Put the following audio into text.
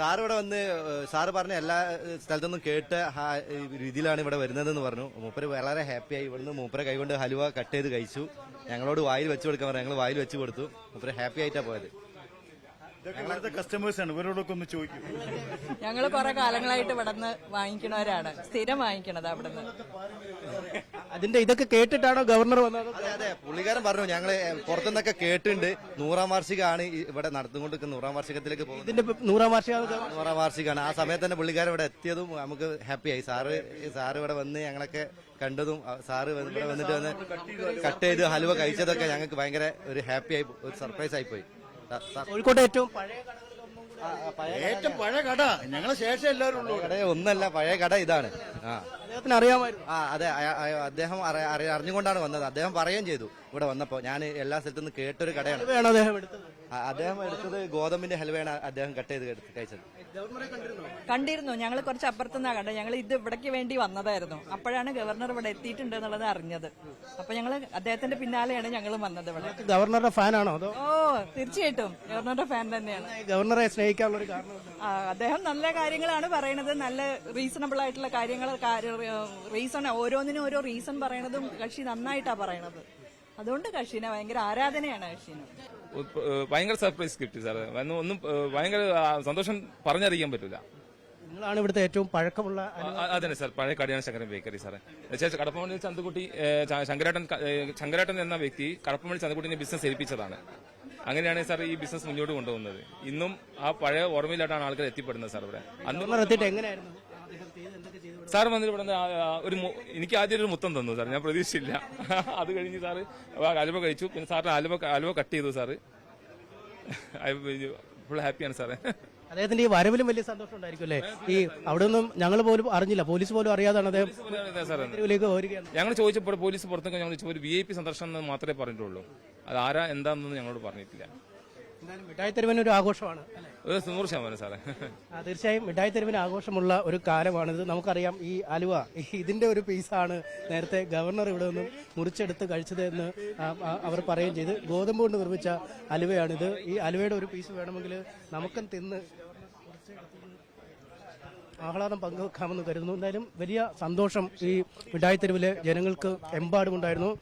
Sir ഇവിടെ വന്ന് sir പറഞ്ഞ എല്ലാ സ്ഥലത്തുനിന്നും കേട്ട രീതിയിലാണ് ഇവിടെ വരുന്നതെന്ന് പറഞ്ഞു. മൂപ്പര് വളരെ ഹാപ്പിയായി. ഇവിടുന്ന് മൂപ്പരെ കൈകൊണ്ട് ഹലുവ കട്ട് ചെയ്ത് കഴിച്ചു. ഞങ്ങളോട് വായിൽ വെച്ച് കൊടുക്കാൻ പറഞ്ഞു. ഞങ്ങൾ വായിൽ വെച്ച് കൊടുത്തു. മൂപ്പര് ഹാപ്പി ആയിട്ടാ പോയത്. ഞങ്ങളുടെ കസ്റ്റമേഴ്സാണ്, ഇവരോടൊക്കെ ഒന്ന് ചോദിക്കും. ഞങ്ങൾ കുറെ കാലങ്ങളായിട്ട് ഇവിടെ നിന്ന് വാങ്ങിക്കണവരാണ്, സ്ഥിരം വാങ്ങിക്കണത് അവിടെ നിന്ന്. അതിന്റെ ഇതൊക്കെ കേട്ടിട്ടാണോ ഗവർണർ വന്നത്? അതെ, പുള്ളിക്കാരൻ പറഞ്ഞു ഞങ്ങള് പുറത്തുനിന്നൊക്കെ കേട്ടിട്ടുണ്ട്. 100ാം വാർഷികമാണ് ഇവിടെ നടന്നുകൊണ്ടിരിക്കുന്നത്. 100ാം വാർഷികത്തിലേക്ക് പോകുന്നത്. ഇതിന്റെ 100ാം വാർഷികം 100ാം വാർഷികമാണ്. ആ സമയത്ത് തന്നെ പുള്ളിക്കാരൻ ഇവിടെ എത്തിയതും നമുക്ക് ഹാപ്പിയായി. സാറ് ഇവിടെ വന്ന് ഞങ്ങളൊക്കെ കണ്ടതും സാറ് ഇവിടെ വന്നിട്ട് വന്ന് കട്ട് ചെയ്ത് ഹലുവ കഴിച്ചതൊക്കെ ഞങ്ങൾക്ക് ഭയങ്കര ഒരു ഹാപ്പി ആയി, ഒരു സർപ്രൈസ് ആയി പോയി. കോഴിക്കോട്ടെ ഏറ്റവും പഴയ കട ഞങ്ങളെ ശേഷം എല്ലാവരും ഉള്ളൂ. കട ഒന്നല്ല, പഴയ കട ഇതാണ്. അദ്ദേഹത്തിന് അറിയാമായിരുന്നു. അതെ, അദ്ദേഹം അറിഞ്ഞുകൊണ്ടാണ് വന്നത്. അദ്ദേഹം പറയുകയും ചെയ്തു ഇവിടെ വന്നപ്പോ. ഞാൻ എല്ലാ സ്ഥലത്തുനിന്ന് കേട്ടൊരു കടയാണ്. അദ്ദേഹം എടുത്തത് അദ്ദേഹം എടുത്തത് ഗോതമ്പിന്റെ ഹൽവയാണ് അദ്ദേഹം കട്ട് ചെയ്ത് കഴിച്ചത്. കണ്ടിരുന്നു, ഞങ്ങൾ കുറച്ച് അപ്പുറത്തുനിന്നാണ് കണ്ടത്. ഞങ്ങൾ ഇത് ഇവിടേക്ക് വേണ്ടി വന്നതായിരുന്നു. അപ്പോഴാണ് ഗവർണർ ഇവിടെ എത്തിയിട്ടുണ്ട് എന്നുള്ളത് അറിഞ്ഞത്. അപ്പൊ ഞങ്ങൾ അദ്ദേഹത്തിന്റെ പിന്നാലെയാണ് ഞങ്ങൾ വന്നത് ഇവിടെ. ഗവർണറുടെ ഫാനാണോ അതോ? ഓ, തീർച്ചയായിട്ടും ഗവർണറുടെ ഫാൻ തന്നെയാണ്. ഗവർണറെ സ്നേഹിക്കാനുള്ള ഒരു കാരണം അദ്ദേഹം നല്ല കാര്യങ്ങളാണ് പറയണത്. നല്ല റീസണബിൾ ആയിട്ടുള്ള കാര്യങ്ങൾ, റീസൺ ഓരോന്നിനും ഓരോ റീസൺ പറയണതും കക്ഷി നന്നായിട്ടാ പറയണത്. അതുകൊണ്ട് കക്ഷിനെ ഭയങ്കര ആരാധനയാണ്. കക്ഷിന് ഭയങ്കര സർപ്രൈസ് കിട്ടി സാറേ. ഒന്നും ഭയങ്കര സന്തോഷം പറഞ്ഞറിയിക്കാൻ പറ്റില്ല. നിങ്ങളാണ് ഇവിടുത്തെ ഏറ്റവും പഴക്കമുള്ള. അതന്നെ സാർ, പഴയ കടയാണ് ശങ്കരൻ ബേക്കറി സാറേ. കടപ്പമണിയിൽ ചന്തക്കുട്ടി ശങ്കരേട്ടൻ എന്ന വ്യക്തി കടപ്പമണി ചന്തക്കുട്ടിനെ ബിസിനസ് ഏൽപ്പിച്ചതാണ്. അങ്ങനെയാണ് സാർ ഈ ബിസിനസ് മുന്നോട്ട് കൊണ്ടുപോകുന്നത്. ഇന്നും ആ പഴയ ഓർമ്മയിലായിട്ടാണ് ആൾക്കാർ എത്തിപ്പെടുന്നത് സാർ. ഇവിടെ അന്ന് എങ്ങനെയായിരുന്നു സാർ വന്നിട്ട് ഇവിടെ എനിക്ക് ആദ്യം ഒരു മുത്തം തന്നു സാർ. ഞാൻ പ്രതീക്ഷിച്ചില്ല. അത് കഴിഞ്ഞ് സാറ് അലുവ കഴിച്ചു. പിന്നെ സാറിന് അലുവ കട്ട് ചെയ്തു സാറ്. ഫുൾ ഹാപ്പിയാണ് സാറേ. അദ്ദേഹത്തിന്റെ ഈ വരവിലും വലിയ സന്തോഷം ഉണ്ടായിരിക്കും അല്ലേ? ഈ അവിടെ നിന്നും ഞങ്ങൾ പോലും അറിഞ്ഞില്ല, പോലീസ് പോലും അറിയാതാണ് അദ്ദേഹം വരികയാണ്. ഞങ്ങൾ ചോദിച്ചപ്പോൾ പോലീസ് പുറത്തൊക്കെ ഞങ്ങൾ ചോദിച്ചു, ഒരു VIP സന്ദർശനം എന്ന് മാത്രമേ പറഞ്ഞിട്ടുള്ളൂ. അത് ആരാ എന്താണെന്ന് ഞങ്ങളോട് പറഞ്ഞിട്ടില്ല. മിഠായി തെരുവിന് ഒരു ആഘോഷമാണ്, 100% സാറേ. തീർച്ചയായും മിഠായി തെരുവിന് ആഘോഷമുള്ള ഒരു കാലമാണിത്. നമുക്കറിയാം ഈ അലുവ ഇതിന്റെ ഒരു പീസാണ് നേരത്തെ ഗവർണർ ഇവിടെ നിന്നും മുറിച്ചെടുത്ത് കഴിച്ചത് എന്ന് അവർ പറയുകയും ചെയ്ത്. ഗോതമ്പ് കൊണ്ട് നിർമ്മിച്ച അലുവയാണിത്. ഈ അലുവയുടെ ഒരു പീസ് വേണമെങ്കിൽ നമുക്കും തിന്ന് ആഹ്ലാദം പങ്കുവെക്കാമെന്ന് കരുതുന്നു. എന്തായാലും വലിയ സന്തോഷം ഈ മിഠായി തെരുവിലെ ജനങ്ങൾക്ക് എമ്പാടുമുണ്ടായിരുന്നു.